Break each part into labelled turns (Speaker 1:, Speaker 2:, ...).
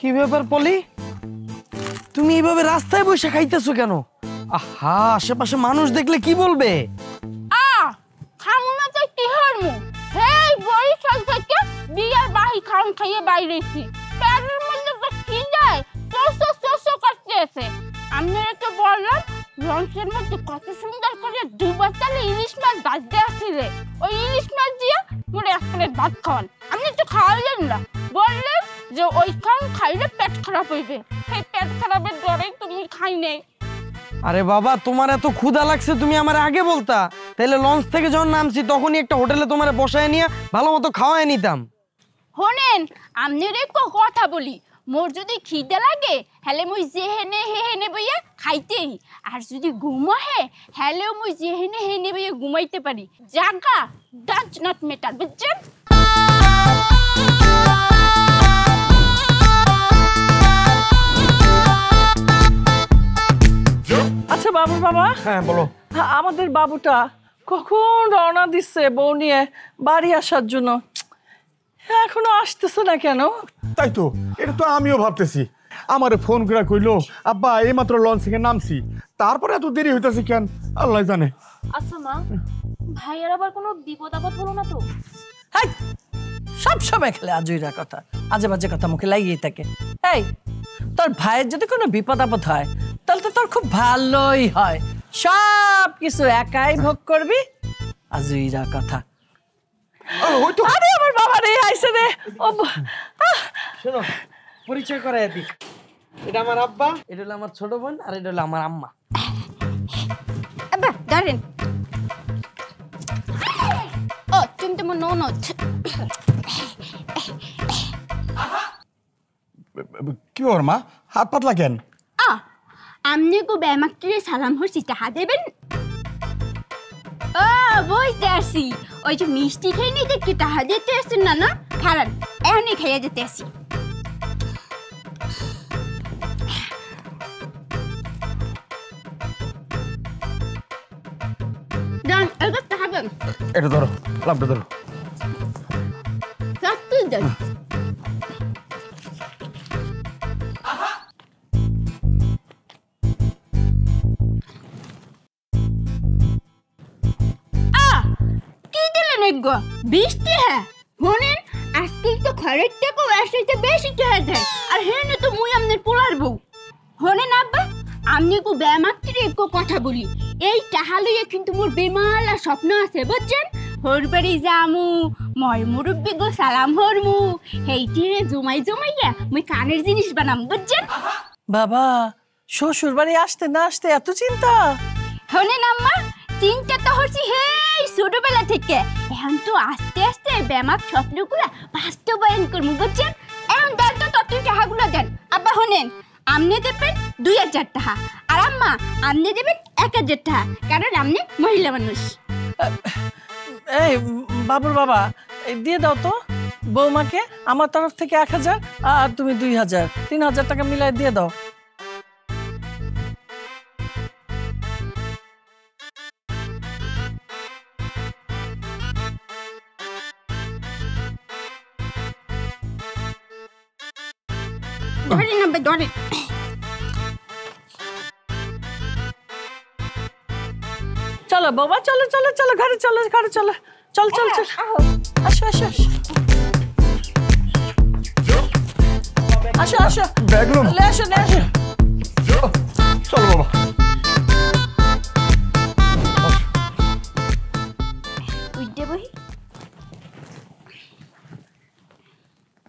Speaker 1: কি ব্যাপার পলি, তুমি এইভাবে রাস্তায় বসে খাইতেছো কেন? আহা, আশেপাশে মানুষ দেখলে কি বলবে?
Speaker 2: খামু তো কি হরমু, হেই বরিশাল থেকে বিয়ার বাহি খাম খাইয়ে বাইরেছি, পেটের মধ্যে তো কি যায় চোচো করতেছে। আপনারা তো বললাম লঞ্চের মধ্যে কত সুন্দর করে 2 বোতলে ইলিশ মাছ ভাজতে আসছিলে, ওই ইলিশ মাছ দিয়ে মোরে এক প্লেট ভাত খাওয়ান। আপনি তো খাওয়ালেন না, বললেন যে ওই খাম খাইলে পেট খারাপ হইবে। সেই পেট খারাপের ডরেই তুমি খাই নেই।
Speaker 1: আরে বাবা, তোমার এত ক্ষুধা লাগছে, তুমি আমার আগে বলতা, তাইলে লঞ্চ থেকে যখন নামছি তখনই একটা হোটেলে তোমার বসায় নিয়ে ভালো মতো খাওয়ায় নিতাম।
Speaker 2: শোনেন, আপনার একটু কথা বলি, মোর যদি খিদে লাগে হলে মুই যেহেনে হেহেনে বইয়া খাইতেই, আর যদি ঘুম আহে হলেও মুই যেহেনে হেহেনে বইয়া ঘুমাইতে পারি। জাগা ডাজ নট ম্যাটার, বুঝছেন?
Speaker 3: আচ্ছা বাবুর বাবা।
Speaker 1: হ্যাঁ বলো।
Speaker 3: আমাদের বাবুটা কখন রওনা দিচ্ছে বউ নিয়ে বাড়ি আসার জন্য, এখনো আসতেছে না কেন?
Speaker 4: তাই তো, এটা তো আমিও ভাবতেছি। আমারে ফোন করে কইলো আব্বা এইমাত্র লঞ্চ থেকে নামছি, তারপরে এত দেরি হইতেছে কেন আল্লাহ জানে।
Speaker 5: আচ্ছা মা, ভাইয়ের আবার কোনো বিপদ আপদ হলো না তো?
Speaker 3: সব সময় খেলে আজইরা কথা, আজে বাজে কথা মুখে লাগিয়ে থাকে। এই, তোর ভাইয়ের যদি কোনো বিপদ আপদ হয় তাহলে তো তোর খুব ভালোই হয়, সব কিছু একাই ভোগ করবি। আজইরা কথা। আরে আমার বাবা রে আইছে রে।
Speaker 1: শোনো, পরিচয় করাই দিই, এটা আমার আব্বা, এটা হলো আমার ছোট বোন, আর এটা হলো আমার আম্মা।
Speaker 2: আব্বা দাঁড়েন। ও তুমি তো মোর ননদ।
Speaker 4: কি ওর মা, হাত পাতলা কেন?
Speaker 2: আমনে কো ব্যামাকটিরে সালাম হরছি, টাকা দেবেন? ও বুঝতে আসি, ওই যে মিষ্টি খেয়ে নিতে কি টাকা দিতে আসছেন না? না খারান, এখনই খাইয়া যেতে আসি। দেন, এটা টাকা দেন।
Speaker 4: এটা ধরো, লাভটা ধরো।
Speaker 2: সত্যি দেন। বৃষ্টি, হ্যাঁ শোনেন, আজকাল তো খরের টাকাও আসতে বেশি টাকা দেয়, আর হেনে তো মুই আপনার পোলার বউ। শোনেন আব্বা, আপনি কো ব্যামাকটির একটু কথা বলি, এই টাকা লইয়া কিন্তু মোর বেমালা স্বপ্ন আছে, বুঝছেন? হোর বাড়ি যামু, ময় মুরব্বি গো সালাম হরমু, হেইটিরে জমাই জমাইয়া মুই কানের জিনিস বানাম, বুঝছেন?
Speaker 3: বাবা, শ্বশুর বাড়ি আসতে না আসতে এত চিন্তা?
Speaker 2: শোনেন আম্মা, চিন্তা তো হচ্ছে হেই ছোটবেলা থেকে, এখন তো আস্তে আস্তে ব্যামাক স্বপ্নগুলা বাস্তবায়ন করবো, বুঝছেন? এখন দেন তো তত টাকাগুলো দেন। আব্বা শোনেন, আপনি দেবেন 2000 টাকা, আর আম্মা আপনি দেবেন 1000 টাকা, কারণ আপনি মহিলা মানুষ।
Speaker 3: এই বাবুর বাবা, দিয়ে দাও তো বৌমাকে আমার তরফ থেকে 1000, আর তুমি 2000, 3000 টাকা মিলাই দিয়ে দাও।
Speaker 2: ধরে নেবে, ধরে।
Speaker 3: চলো বাবা, চলো চলো চলো, ঘরে চলো, ঘরে চলো, চল চল চল, আসো আসো আসো আসো আসো,
Speaker 4: ব্যাগলুম
Speaker 3: লে আসো, লে আসো।
Speaker 4: চলো বাবা।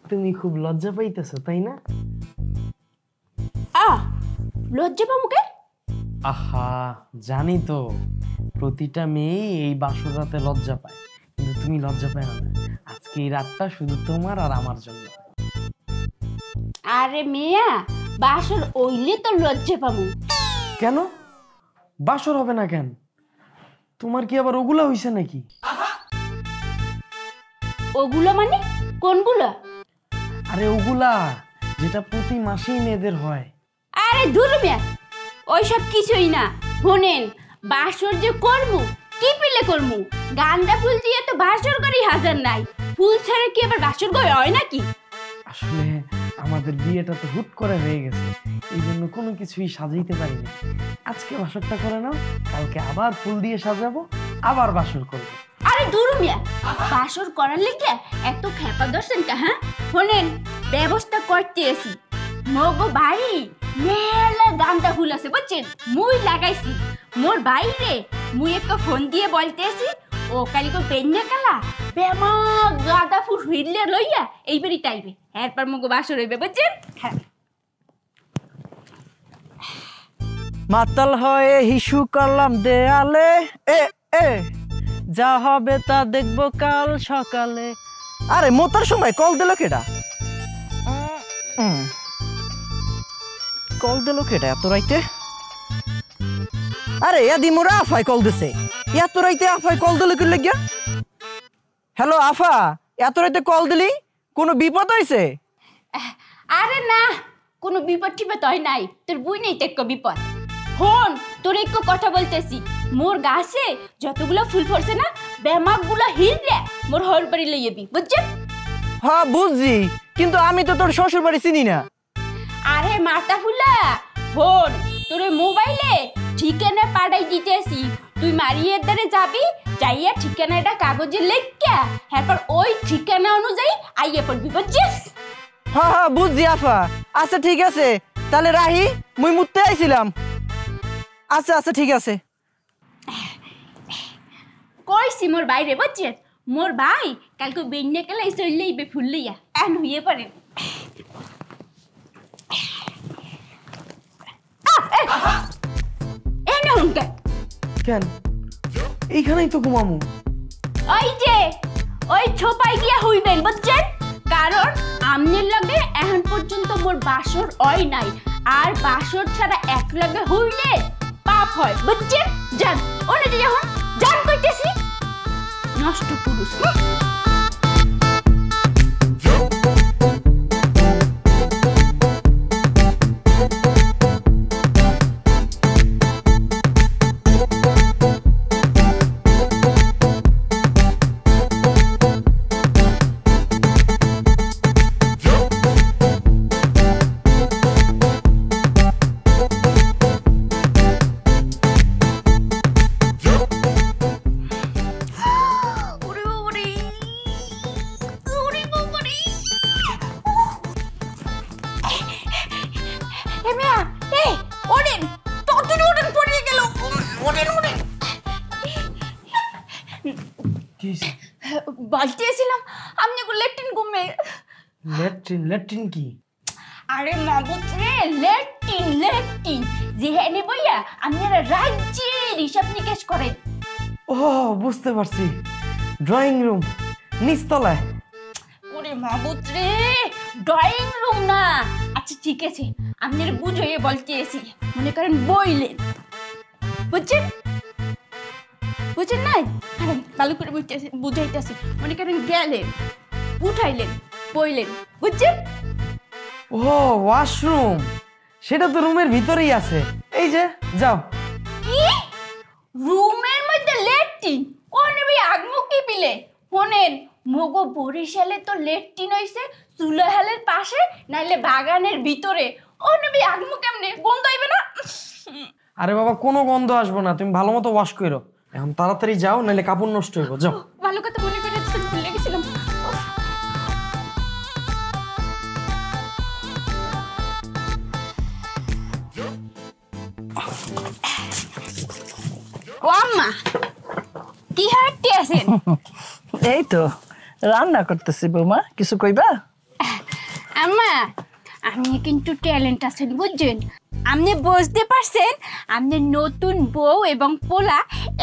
Speaker 1: তুমি খুব লজ্জা পাইতেছো তাই না?
Speaker 2: লজ্জা পামুকে?
Speaker 1: আহা, জানি তো প্রতিটা মেয়ে এই বাসর রাতে লজ্জা পায়, কিন্তু তুমি লজ্জা পায় না। আজকে এই রাতটা শুধু তোমার আর আমার জন্য।
Speaker 2: আরে মেয়া, বাসর ওইলে তো লজ্জা পামু।
Speaker 1: কেন বাসর হবে না কেন? তোমার কি আবার ওগুলা হইছে নাকি?
Speaker 2: ওগুলো মানে কোনগুলো?
Speaker 1: আরে ওগুলা যেটা প্রতি মাসেই মেয়েদের হয়।
Speaker 2: আরে দূর মিয়া, ওইসব কিছুই না। শোনেন, বাসর যে করবো কি পেলে করবো, গান্দা ফুল দিয়ে তো বাসর করি হাজার নাই, ফুল ছাড়া কি আবার বাসর করে হয় নাকি?
Speaker 1: আসলে আমাদের বিয়েটা তো হুট করে হয়ে গেছে, এই জন্য কোনো কিছুই সাজাইতে পারিনি। আজকে বাসরটা করে নাও, কালকে আবার ফুল দিয়ে সাজাবো, আবার বাসর করবো।
Speaker 2: আরে দূর মিয়া, বাসর করার লেগে এত খেপা দর্শন কা? হ্যাঁ শোনেন, ব্যবস্থা করতে এসি। মগো বাড়ি মেলা গান্দা ফুল আছে বুঝছেন, মুই লাগাইছি। মোর বাইরে মুই একটা ফোন দিয়ে বলতেছি ও কালকে পেন্না কালা বেমা গাঁদা ফুল হুইলে লইয়া এইবারই টাইবে, এরপর মগো বাসর হইবে বুঝছেন। হ্যাঁ
Speaker 3: মাতাল হয়ে হিসু করলাম দেয়ালে, এ এ যা হবে তা দেখবো কাল সকালে। আরে মোতার সময় কল দিল কেডা? কল দিল কেডা এত রাইতে? আরে এদি মোরা আফাই কল দিছে। এত রাইতে আফাই কল দিল কি লাগিয়া? হ্যালো আফা, এত রাইতে কল দিলি, কোনো বিপদ হইছে?
Speaker 2: আরে না, কোনো বিপদ টিপদ হয় নাই, তোর বুই নেই তো একটা বিপদ। হন তোর একটু কথা বলতেছি, মোর গাছে যতগুলো ফুল ফলছে না, বেমাকগুলো হিললে মোর হর বাড়ি লইয়াবি বুঝছেন।
Speaker 3: হ্যাঁ বুঝছি, কিন্তু আমি তো তোর শ্বশুর বাড়ি চিনি না।
Speaker 2: আরে মাথা ফুলা, হন তোর মোবাইলে ঠিকানা পাঠাই দিতেছি, তুই মারিয়ের দ্বারে যাবি, যাইয়া ঠিকানাটা কাগজে লেখা, এরপর ওই ঠিকানা অনুযায়ী আইয়া পড়বি বুঝছিস।
Speaker 3: হ্যাঁ হ্যাঁ বুঝছি আফা। আচ্ছা ঠিক আছে, তাহলে রাহি, মুই মুততে আইছিলাম। আচ্ছা আচ্ছা ঠিক আছে।
Speaker 2: কইছি মোর বাইরে বুঝছেন, মোর ভাই কালকে বেন্যা কালে চললেইবে ফুল লইয়া এন হইয়ে পারে।
Speaker 1: কেন এইখানেই তো ঘুমামু।
Speaker 2: ওই যে ওই ছোপাই গিয়া হইবেন বুঝছেন, কারণ আমনের লগে এখন পর্যন্ত মোর বাসর হয় নাই, আর বাসর ছাড়া এক লগে হইলে পাপ হয় বুঝছেন। যান ওনে যে যখন যান কইতেছি, নষ্ট পুরুষ। বলতেছিলাম আপনি ল্যাট্রিন ঘুমে।
Speaker 1: ল্যাট্রিন? ল্যাট্রিন কি?
Speaker 2: আরে মাবুত রে, ল্যাট্রিন ল্যাট্রিন যেখানে বইয়া আপনারা রাজ্যের হিসাব নিকেশ করেন।
Speaker 1: ও বুঝতে পারছি, ড্রয়িং রুম নিচতলায়।
Speaker 2: ওরে মাবুত রে, ড্রয়িং রুম না। আচ্ছা ঠিক আছে, আপনারা বুঝিয়ে বলতেছি, মনে করেন বইলেন বুঝছেন, বুঝছেন নাই? আরে ভালো করে বুঝাইতেছি, মনে করেন গেলেন, উঠাইলেন, বইলেন বুঝছেন।
Speaker 1: ও ওয়াশরুম, সেটা তো রুমের ভিতরেই আছে, এই যে যাও।
Speaker 2: কি রুমের মধ্যে ল্যাট্রিন? কোনে ভাই আগমুখী পিলে শোনেন, মগো বরিশালে তো ল্যাট্রিন হইছে চুলাহালের পাশে, নাইলে বাগানের ভিতরে। ও নবী আগমু কেমনে, গন্ধ হইবে না?
Speaker 1: আরে বাবা কোনো গন্ধ আসবো না, তুমি ভালো মতো ওয়াশ করো। এখন তাড়াতাড়ি যাও, নাহলে কাপড় নষ্ট হইব। যাও।
Speaker 2: ভালো কথা মনে করে ভুলে গেছিলাম। ও আম্মা, কি হাঁটতে আছেন?
Speaker 3: এই তো রান্না করতেছি বৌমা, কিছু কইবা?
Speaker 2: আম্মা আপনি কিন্তু ট্যালেন্ট আছেন বুঝছেন, আপনি বুঝতে পারছেন আপনার নতুন বউ এবং পোলা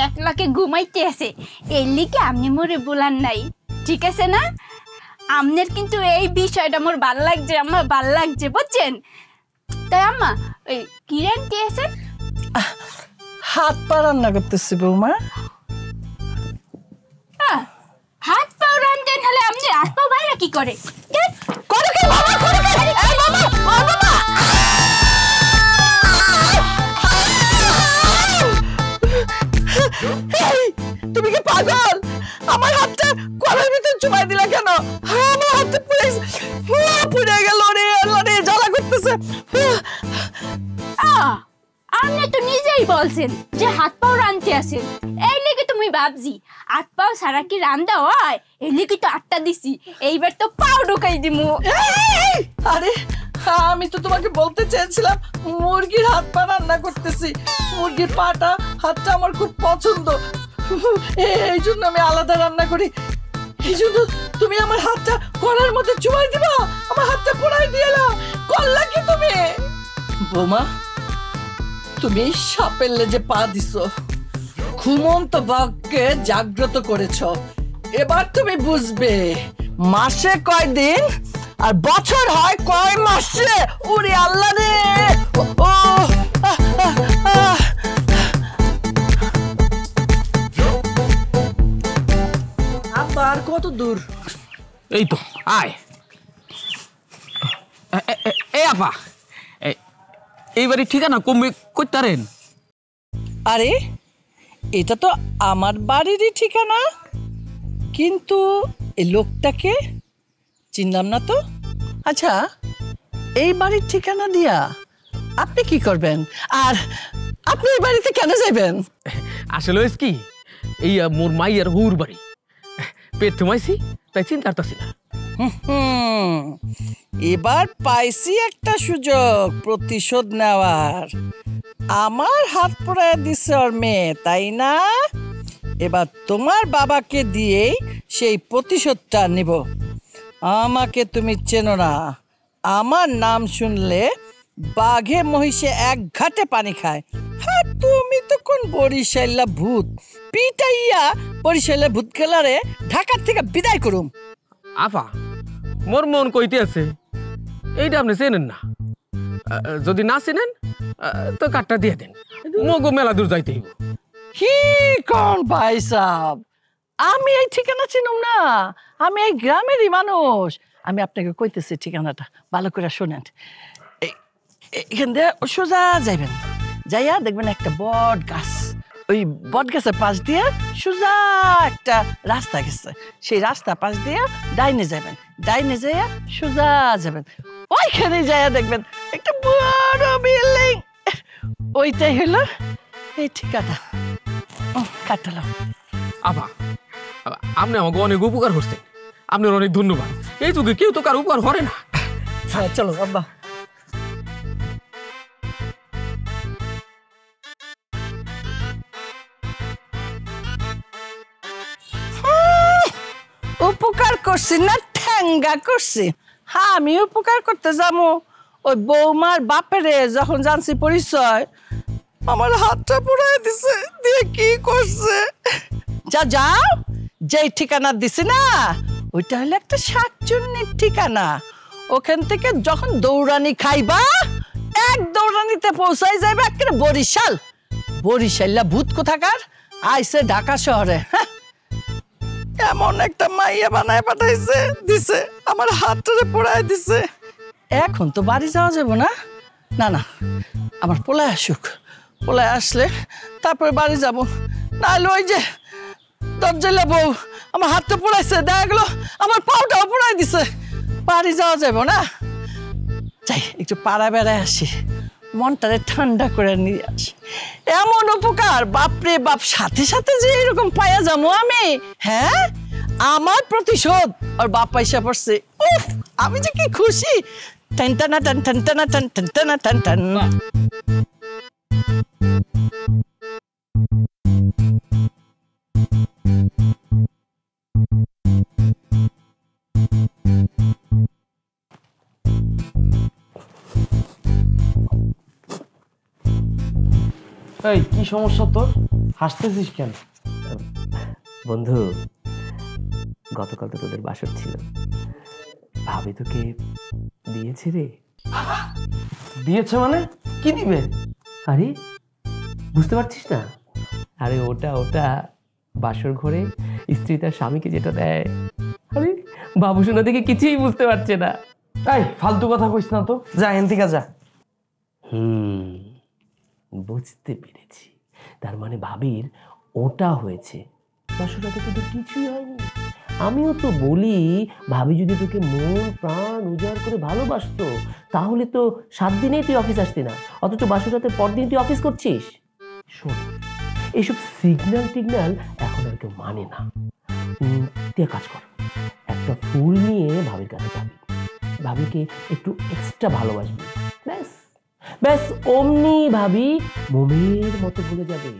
Speaker 2: একলাকে ঘুমাইতে আছে, এর লিগে আপনি মোরে বলার নাই, ঠিক আছে না? আপনার কিন্তু এই বিষয়টা মোর ভাল লাগছে, আমার ভাল লাগছে বুঝছেন। তাই আম্মা ওই কি রান্নতে আছেন?
Speaker 3: হাত পা রান্না করতেছি বৌমা।
Speaker 2: হাত পা রান্ধেন, হলে আপনি হাত পা বাইরে কি করে?
Speaker 3: করো কি বাবা, করো কি? এই বাবা, ও বাবা, এই তুমি কি পাগল? আমার হাতটা কলার ভিতর চুবাই দিলা কেন? আমার হাতে পুড়ে গেল রে। লাগতেছে।
Speaker 2: আপনি তো নিজেই বলছেন যে হাত পাও রানতে আছেন, এই লেগে তুমি ভাবছি হাত পাও সারা কি রান্দা হয়, এই লেগে তো আটটা দিছি, এইবার তো পাও ঢুকাই দিমু।
Speaker 3: আরে আমি তো তোমাকে বলতে চেয়েছিলাম মুরগির হাত পা রান্না করতেছি। মুরগির পাটা হাতটা আমার খুব পছন্দ, এই জন্য আমি আলাদা রান্না করি। এই জন্য তুমি আমার হাতটা কড়ার মধ্যে চুবাই দিবা, আমার হাতটা পোড়াই দিয়েলা, করলা কি তুমি? বৌমা, তুমি সাপের লেজে পা দিছো, ঘুমন্ত বাঘকে জাগ্রত করেছ। এবার তুমি বুঝবে মাসে কয় দিন আর বছর হয় কয় মাসে। ওরে আল্লাহ রে, ও আবার কত দূর?
Speaker 1: এই তো আয়। এ আপা, এইবারই ঠিকানা কমবে করতারেন?
Speaker 3: আরে এটা তো আমার বাড়িরই ঠিকানা, কিন্তু এই লোকটাকে চিনলাম না তো। আচ্ছা, এই বাড়ির ঠিকানা দিয়া আপনি কি করবেন, আর আপনি এই বাড়িতে কেন যাবেন?
Speaker 1: আসলে হয়েছে কি, এই মোর মাইয়ার হুর বাড়ি পেট থুমাইছি, তাই চিন্তা করতেছি না।
Speaker 3: এবার পাইছি একটা সুযোগ প্রতিশোধ নেওয়ার। আমার হাত পোড়ায় দিছে ওর মেয়ে, তাই না? এবার তোমার বাবাকে দিয়েই সেই প্রতিশোধটা নিব। আমাকে তুমি চেনো না, আমার নাম শুনলে বাঘে মহিষে এক ঘাটে পানি খায়। হ্যাঁ, তুমি তো কোন বরিশাইলা ভূত, পিটাইয়া বরিশাইলা ভূত খেলারে ঢাকার থেকে বিদায় করুম।
Speaker 1: আপা, মোর মন কইতে আছে, এইটা আপনি চেনেন না। যদি না চেনেন তো কাটটা দিয়ে দেন, মগো মেলা দূর যাইতে হইব।
Speaker 3: কি কোন ভাই সাহেব, আমি এই ঠিকানা চিনুম না, আমি এই গ্রামেরই মানুষ। আমি আপনাকে কইতেছি ঠিকানাটা, ভালো করে শোনেন। এখান দিয়ে সোজা যাইবেন, যাইয়া দেখবেন একটা বট গাছ, ওই বট গাছের পাশ দিয়ে সোজা একটা রাস্তা গেছে, সেই রাস্তা পাশ দিয়ে ডাইনে যাবেন, ডাইনে যাইয়া সোজা যাবেন, ওইখানে যাইয়া দেখবেন একটা বড় বিল্ডিং, ওইটাই হলো এই ঠিকানা। কাটলাম।
Speaker 1: আপা, আপনি আমাকে অনেক উপকার করছেন, আপনার অনেক ধন্যবাদ। এই যুগে কেউ তো কার উপকার করে না।
Speaker 3: হ্যাঁ, চলো আব্বা। উপকার করছি না ঠ্যাঙ্গা করছি? হ্যাঁ, আমি উপকার করতে যাবো। ওই বৌমার বাপেরে যখন জানছি পরিচয়, আমার হাতটা পুড়াই দিছে, দিয়ে কি করছে। যা যাও, যেই ঠিকানা দিছি না, ওইটা হলো একটা শাকচুন্নির ঠিকানা। ওখান থেকে যখন দৌড়ানি খাইবা, এক দৌড়ানিতে পৌঁছাই যাবে একেবারে বরিশাল। বরিশাল্লা ভূত কোথাকার আইছে ঢাকা শহরে। হ্যাঁ, এমন একটা মাইয়া বানায় পাঠাইছে, দিছে আমার হাতটারে পোড়ায় দিছে। এখন তো বাড়ি যাওয়া যাবে না, না না, আমার পোলায় আসুক, পোলায় আসলে তারপরে বাড়ি যাব। নাহলে ওই যে দরজালা বউ আমার হাতটা পোড়াইছে, দেখা গেলো আমার পাউটাও পোড়াই দিছে, বাড়ি যাওয়া যাবে না। যাই একটু পাড়া বেড়ায় আসি, মনটারে ঠান্ডা করে নিয়ে আসি। এমন উপকার বাপরে বাপ, সাথে সাথে যে এরকম পাইয়া যাবো আমি। হ্যাঁ, আমার প্রতিশোধ ওর বাপ পয়সা পড়ছে। উফ, আমি যে কি খুশি। টান টানা টান টান টানা টান টান টানা টান টান।
Speaker 1: এই কি সমস্যা তোর, হাসতেছিস কেন?
Speaker 6: বন্ধু, গতকাল তো তোদের বাসর ছিল, ভাবি তোকে দিয়েছে রে।
Speaker 1: দিয়েছে মানে? কি দিবে?
Speaker 6: আরে বুঝতে পারছিস না? আরে ওটা ওটা বাসর ঘরে স্ত্রী তার স্বামীকে যেটা দেয়। আরে বাবু সোনা থেকে কিছুই বুঝতে পারছে না।
Speaker 1: এই ফালতু কথা কইস না তো, যা এখান থেকে যা।
Speaker 6: বুঝতে পেরেছি, তার মানে ভাবির ওটা হয়েছে, বাসরাতে তোদের কিছুই হয়নি। আমিও তো বলি ভাবি যদি তোকে মন প্রাণ উজাড় করে ভালোবাসতো তাহলে তো 7 দিনেই তুই অফিস আসতি না, অথচ বাসরাতের পর দিন তুই অফিস করছিস। শোন, এইসব সিগন্যাল টিগন্যাল এখন আর কেউ মানে না। তুই কাজ কর, একটা ফুল নিয়ে ভাবির কাছে যাবি, ভাবিকে একটু এক্সট্রা ভালোবাসবি, ব্যাস ব্যাস অমনি ভাবি মোমের মতো ভুলে যাবে,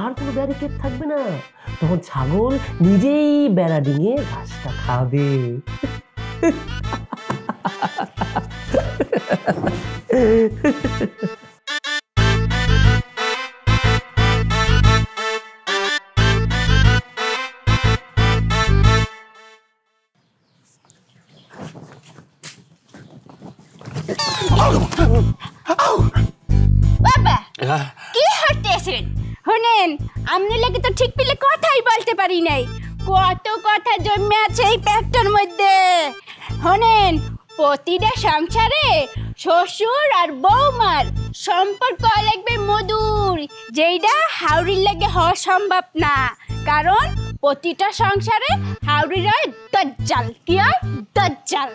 Speaker 6: আর কোনো ব্যারিকেড থাকবে না। তখন ছাগল নিজেই বেড়া ডিঙে ঘাসটা খাবে।
Speaker 2: বাবা কি হতেছেন? শুনেন, আপনি লাগে তো ঠিক পেলে কথাই বলতে পারি নাই, কত কথা জমে আছে এই পেটটার মধ্যে। শুনেন, প্রতিটা সংসারে শ্বশুর আর বৌমার সম্পর্ক লাগবে মধুর, যেইটা হাওড়ির লাগে হওয়া সম্ভব না। কারণ প্রতিটা সংসারে হাওড়ির হয় দজ্জাল। কি হয়? দজ্জাল।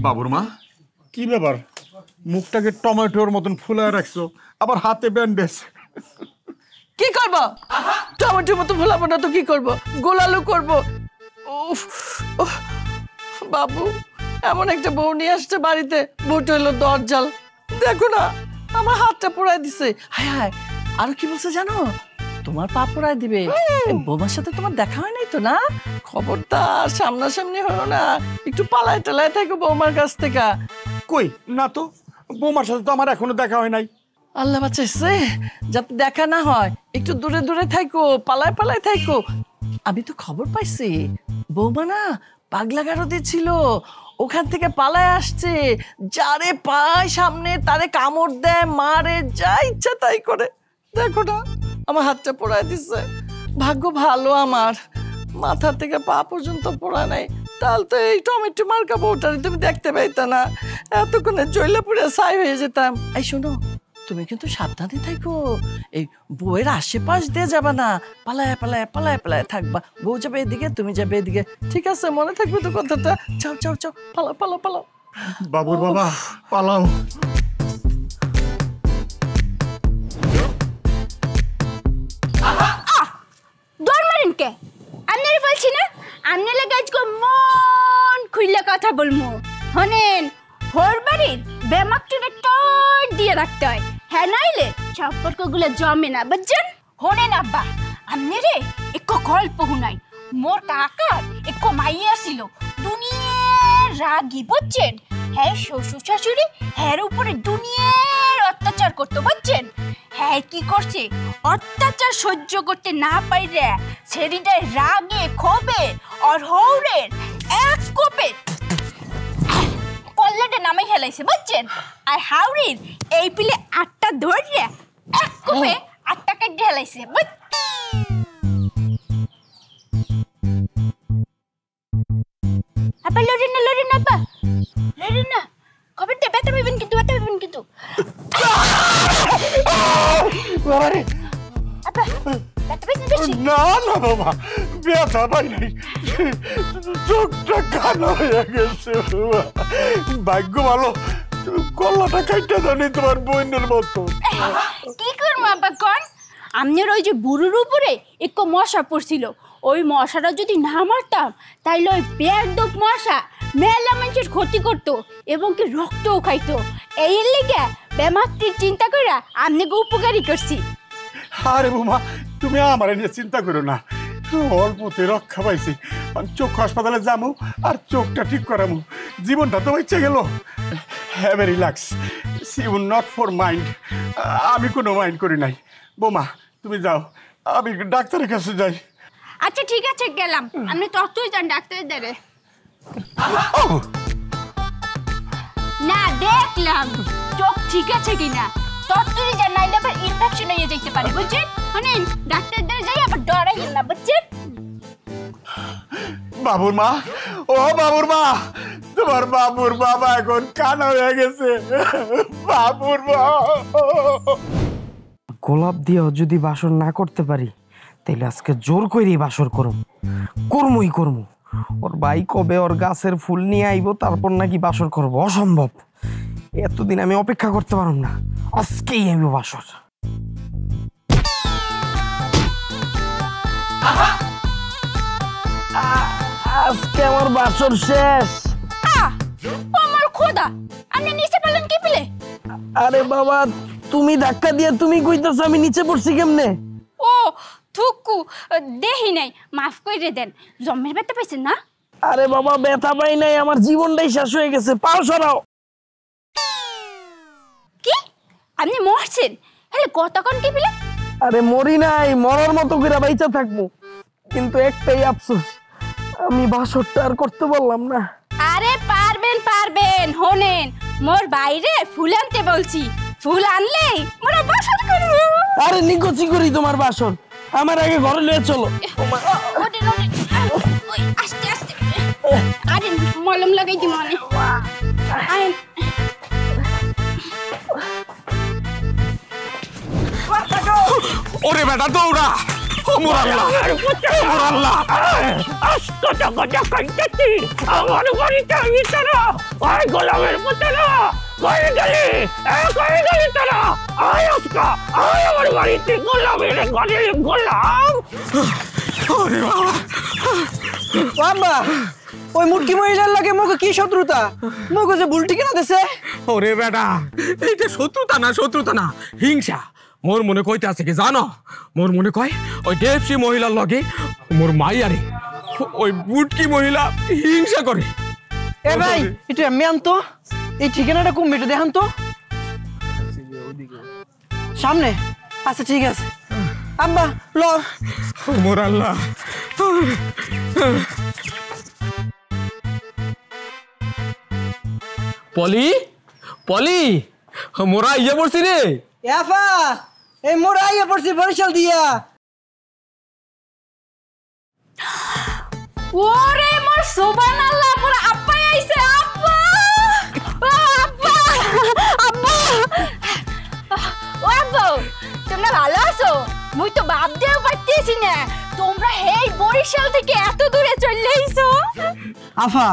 Speaker 4: বাবুর মা, কি ব্যাপার? মুখটাকে টমেটোর মতন ফুলায় রাখছো, আবার হাতে ব্যান্ডেজ।
Speaker 3: কি করব? টমেটোর মতো ভোলাবো না তো কি করব? গোলালু করব। উফ, উফ, বাবু এমন একটা বউ নিয়ে আসছে বাড়িতে, বউটা হলো দরজাল। দেখো না আমার হাতটা পোড়ায় দিছে। হায় হায়, আরো কি বলছে জানো? তোমার পা পোড়ায় দিবে। বৌমার সাথে তোমার দেখা হয় নাই তো না? খবরদার সামনাসামনি হলো না, একটু পালায় টালায় থাকো বৌমার কাছ থেকে।
Speaker 4: কই না তো, বৌমার সাথে তো আমার এখনো দেখা হয় নাই।
Speaker 3: আল্লাহ বাঁচাইছে, যাতে দেখা না হয় একটু দূরে দূরে থাকো, পালায় পালায় থাকো। আমি তো খবর পাইছি বৌমা না পাগলা গারদে ছিল, ওখান থেকে পালায় আসছে। যারে পায় সামনে তারে কামড় দেয়, মারে, যা ইচ্ছা তাই করে। দেখো না আমার হাতটা পোড়ায় দিচ্ছে। ভাগ্য ভালো আমার, মাথা থেকে পা পর্যন্ত পোড়া নাই। তাহলে তো এই টমেটো মার্কা বউটারে তুমি দেখতে পাইতা না, এতক্ষণে জইলে পুড়ে ছাই হয়ে যেতাম। এই শোনো, তুমি কিন্তু সাবধানে থাকো, এই বউয়ের আশেপাশ দিয়ে যাবা না, পালায় পালায় পালায় পালায় থাকবা। বউ যাবে এদিকে, তুমি যাবে এদিকে, ঠিক আছে? মনে থাকবে তো কথাটা? চাও চাও চাও, পালাও পালাও পালাও।
Speaker 4: বাবুর বাবা পালাও।
Speaker 2: দৌড় মারেন কে? আপনারা বলছি না আপনি লাগে আজকে মন খুললে কথা বলবো। শোনেন, হোর বাড়ির বেমাকটিরে টর দিয়ে রাখতে হয়, হ্যাঁ নাইলে সম্পর্কগুলো জমে না, বুঝছেন? শোনেন আব্বা, আপনি রে একটু গল্প শুনাই। মোর কাকার একটু মাইয়া ছিল, দুনিয়ার রাগী, বুঝছেন? হ্যাঁ শ্বশুর শাশুড়ি হ্যার উপরে দুনিয়ার অত্যাচার করতো, বুঝছেন? হ্যাঁ কি করছে, অত্যাচার সহ্য করতে না পাইরে ছেড়িটায় রাগে ক্ষোভে আর হৌরের এক কোপে কল্লাটা নামে খেলাইছে, বুঝছেন? আর হাওড়ির এই পিলে 8টা ধরে এক কোপে 8টা কাটে খেলাইছে। আপা লড়েন না, লড়েন না আপা, লড়েন না, খবরটা ব্যথা পাবেন কিন্তু, ব্যথা পাবেন কিন্তু। আপা ব্যথা পাইছেন বেশি?
Speaker 4: না না বাবা, ব্যথা পাই নাই, চোখটা কালো হয়ে গেছে। ভাগ্য ভালো কল্লাটা কাইটা জানি তোমার বোনের মতো।
Speaker 2: কি করবো আপা কন? আপনার ওই যে বুড়োর উপরে একটু মশা পড়ছিল, ওই মশাটা যদি না মারতাম তাইলে ওই বেয়াদব মশা মেলা মানুষের ক্ষতি করতো এবং কি রক্তও খাইতো। এই লেগে বেমাত্রির চিন্তা করে আপনাকে উপকারী করছি।
Speaker 4: আরে বৌমা, তুমি আমার নিয়ে চিন্তা করো না, অল্পতে রক্ষা পাইছি। চোখ হাসপাতালে যাবো আর চোখটা ঠিক করাবো, জীবনটা তো ইচ্ছে গেল। Have a relax, you not for mind. আমি কোনো মাইন্ড করি নাই। বৌমা তুমি যাও, আমি ডাক্তারের কাছে যাই।
Speaker 2: আচ্ছা ঠিক আছে, গেলাম। আপনি ততই যান ডাক্তারের দ্বারে। না দেখলাম চোখ ঠিক আছে কিনা, ততই যান, নাইলে আবার ইনফেকশন হয়ে যেতে পারে, বুঝছেন? মানে ডাক্তার দ্বারে যাই আবার ডরাইয়েন না, বুঝছেন?
Speaker 4: বাবুর মা, ও বাবুর মা, তোমার বাবুর বাবা এখন কানা হয়ে গেছে। বাবুর মা,
Speaker 1: গোলাপ দিয়েও যদি বাসন না করতে পারি তাইলে আজকে জোর করে বাসর করমই করমু। ওর ভাই কবে ওর গাছের ফুল নিয়ে আইবো তারপর নাকি বাসর করব, অসম্ভব। এতদিন আমি অপেক্ষা করতে পারব না, আজকেই আইব বাসর। আজকে আমার বাসর শেষ।
Speaker 2: আমার খোদা, আপনি নিচে পেলেন কি পেলে?
Speaker 1: আরে বাবা, তুমি ধাক্কা দিয়ে তুমি কইতাছ আমি নিচে পড়ছি কেমনে?
Speaker 2: ও থুকু, দেহি নাই, মাফ করে দেন। জম্মের ব্যথা পাইছেন না?
Speaker 1: আরে বাবা, ব্যথা পাই নাই, আমার জীবনটাই শেষ হয়ে গেছে। পাও সরাও।
Speaker 2: কি আপনি মরছেন? হ্যাঁ, কতক্ষণ কি পেলে?
Speaker 1: আরে মরি নাই, মরার মতো করে বাইচা থাকবো, কিন্তু একটাই আফসোস, আমি বাসরটা আর করতে পারলাম না।
Speaker 2: আরে পারবেন পারবেন, হোনেন মোর বাইরে ফুল আনতে বলছি, ফুল আনলেই মোরা বাসর করব।
Speaker 1: আরে নিকচি করি তোমার বাসর, আমার আগে ঘরে লয়ে চলো।
Speaker 2: ওরে ওই আস্তে আস্তে, আরে মলম লাগাই দি মানে।
Speaker 4: ওরে বেটা দৌড়া, ও মোর আল্লাহ, মোর আল্লাহ।
Speaker 6: আমার বাড়িতে আমি তারা ওই গোলামের পুতেরা কই গেলি? কই গেলি তারা? আয় আজকা, আয় আমার বাড়িতে গোলামের ঘরে গোলাম।
Speaker 4: ওরে বাবা,
Speaker 7: বাবা ওই মুটকি মহিলার লাগে মুখ কি শত্রুতা? মুখ যে ভুল ঠিকানা দেছে।
Speaker 4: ওরে বেটা, এইটা শত্রুতা না, হিংসা। মোর মনে কইতে আছে কি জানো? মোর মনে কয় ওই দেবসী মহিলার লগে মোর মাইয়ারে ওই বুটকি মহিলা হিংসা করে।
Speaker 7: এ ভাই একটু এমনি আনতো, এই ঠিকানাটা কম মেটে দেখান তো সামনে। আচ্ছা ঠিক আছে আব্বা, ল।
Speaker 4: মোর আল্লাহ। পলি পলি, মোরা ইয়ে পড়ছি রে।
Speaker 7: এফা এই মোরা আইয়া পড়ছি বরিশাল দিয়া।
Speaker 2: ওরে মোর সুবহানাল্লাহ, মোর আব্বা আইছে। আব্বা আব্বা আব্বা, ও আব্বা তোমরা ভালো আছো? মুই তো ভাবতেও পারতেছি না তোমরা এই বরিশাল থেকে এত দূরে চলে আইছো।
Speaker 7: আফা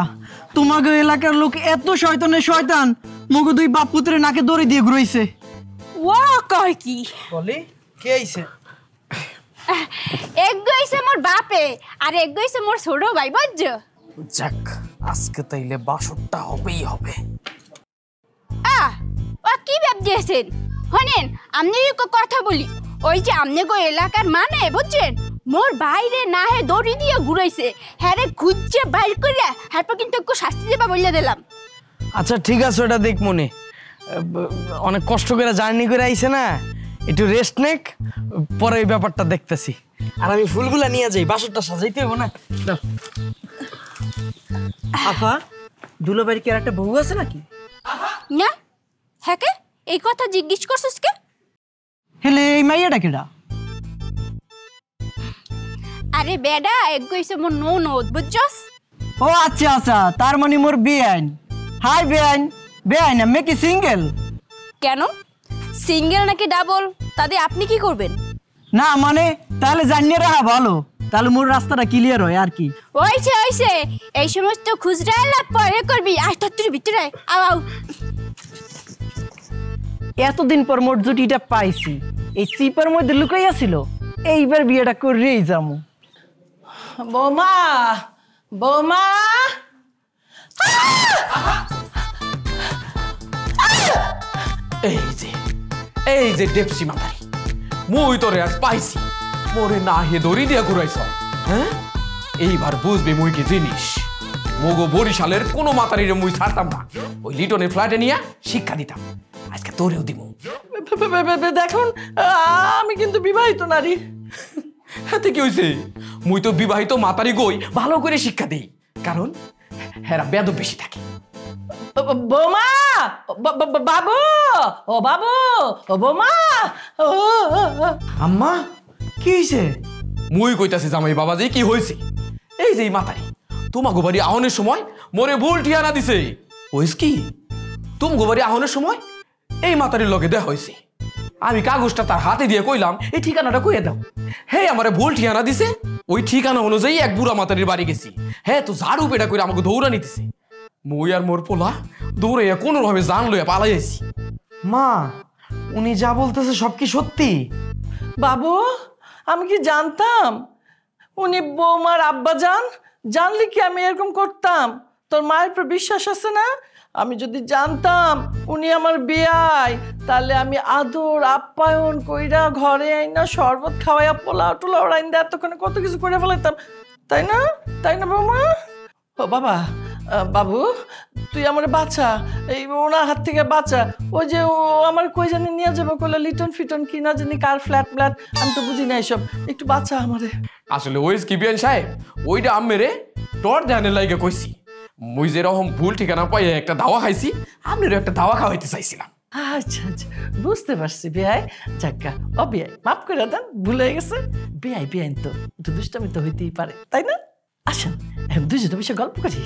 Speaker 7: তোমাকে এলাকার লোক এত শয়তানের শয়তান, মুখ দুই বাপ পুত্রে নাকে দড়ি দিয়ে ঘুরাইছে।
Speaker 2: ও কয় কি?
Speaker 7: বলি কে আইছে?
Speaker 2: এক গইছে মোর বাপে আর এক গইছে মোর ছোট ভাই, বুঝছো?
Speaker 1: যাক, আজকে তাইলে বাসরটা হবেই হবে।
Speaker 2: ও কি ভাব দিয়েছেন? হনেন আপনি কথা বলি, ওই যে আপনি গো এলাকার মানে বুঝছেন, মোর বাইরে না হে দড়ি দিয়ে ঘুরাইছে, হ্যাঁ রে খুঁজছে বাইর করে, হ্যাঁ কিন্তু একটু শাস্তি দেবা বলে দিলাম।
Speaker 1: আচ্ছা ঠিক আছে, ওটা দেখ মনে, অনেক কষ্ট করে জার্নি করে আইছে না, একটু রেস্ট নেক, পরে এই ব্যাপারটা দেখতেছি। আর আমি ফুলগুলা নিয়ে যাই, বাসরটা সাজাইতে হবে না।
Speaker 7: আফা দুলাবাড়ি কি আর একটা বউ আছে নাকি?
Speaker 2: না হ্যাঁ কে এই কথা জিজ্ঞেস করছিস কে?
Speaker 7: হেলে এই মাইয়াটা কেডা?
Speaker 2: আরে বেডা এক গইছে মোর ননদ, বুঝছস?
Speaker 7: ও আচ্ছা আচ্ছা, তার মানে মোর বেআইন। হাই বেআইন, বেআইন আমি কি সিঙ্গেল?
Speaker 2: কেন সিঙ্গেল নাকি ডাবল, তাতে আপনি কি করবেন?
Speaker 7: না মানে তাহলে জানিয়ে রাখা ভালো, তাহলে মোর রাস্তাটা ক্লিয়ার হয় আর কি।
Speaker 2: ওইছে এই সমস্ত খুচরা লাভ পরে করবি, আর তোর ভিতরে আও।
Speaker 7: এতদিন পর মোর জুটিটা পাইছি, এই চিপার মধ্যে লুকাইয়া ছিল, এইবার বিয়েটা করেই যামু। বৌমা বৌমা,
Speaker 8: এই যে ডেপসি মাতারি, মুই তোরে আজ পাইছি, মোরে না হে দড়ি দিয়া ঘুরাইছ। হ্যাঁ, এইবার বুঝবি মুই কি জিনিস। মগো বরিশালের কোনো মাতারিরে মুই ছাড়তাম না, ওই লিটনের ফ্ল্যাটে নিয়ে শিক্ষা দিতাম। আজকে তোরেও দিব।
Speaker 7: দেখুন আমি কিন্তু বিবাহিত নারী।
Speaker 8: হাতে কি হয়েছে? মুই তো বিবাহিত মাতারি গই ভালো করে শিক্ষা দিই, কারণ হেরা বেদব বেশি থাকে।
Speaker 7: বৌমা, বাবু, ও বাবু, ও বৌমা।
Speaker 1: আম্মা কি হয়েছে?
Speaker 8: মুই কইতাছি জামাই বাবাজি কি হয়েছে। এই যে মাতারি তোমাকে বাড়ি আহনের সময় মোরে ভুল ঠিয়ানা দিছে। হইস কি, তুমি বাড়ি আহনের সময় এই মাতারির লগে দেখা হয়েছে, আমি কাগজটা তার হাতে দিয়ে কইলাম এই ঠিকানাটা কইয়া দাও। হ্যাঁ আমারে ভুল ঠিকানা দিছে, ওই ঠিকানা অনুযায়ী এক বুড়া মাতারির বাড়ি গেছি। হ্যাঁ তো ঝাড়ু পেটা করে আমাকে দৌড়া নিতেছে। মই আর মোর পোলা দৌড়ে কোনো ভাবে জান লইয়া পালাই যাইছি।
Speaker 1: মা, উনি যা বলতেছে সব কি সত্যি?
Speaker 3: বাবু, আমি কি জানতাম উনি বৌমার আব্বা জানলে কি আমি এরকম করতাম? তোর মায়ের উপর বিশ্বাস আছে না? আমি যদি জানতাম উনি আমার বেয়াই, তাহলে আমি আদর আপ্যায়ন কইরা ঘরে আইনা শরবত খাওয়াইয়া পোলাও টোলাও রাইন্দা এতক্ষণে কত কিছু করে ফেলাইতাম, তাই না? তাই না বৌমা? ও বাবা, বাবু তুই আমার বাচ্চা, এই ওনার হাত থেকে বাচ্চা। ওই যে ও আমার কই জানি নিয়ে যাবো কইলে লিটন ফিটন কিনা জানি কার ফ্ল্যাট ফ্ল্যাট, আমি তো বুঝি না এসব। একটু বাচ্চা আমারে।
Speaker 8: আসলে ওই স্কিপিয়ান সাহেব ওইটা আমেরে টর ধ্যানের লাইগে কইছি। মুই যেরকম ভুল ঠিকানা পাই একটা দাওয়া খাইছি, আপনারও একটা দাওয়া খাওয়াইতে চাইছিলাম।
Speaker 3: আচ্ছা আচ্ছা, বুঝতে পারছি বেয়াই। যাক্কা, ও বেয়াই মাফ করে দেন, ভুল হয়ে গেছে। বেয়াই বেআইন তো একটু দুষ্টামি তো হইতেই পারে, তাই না? আসেন দুজনে বসে গল্প করি।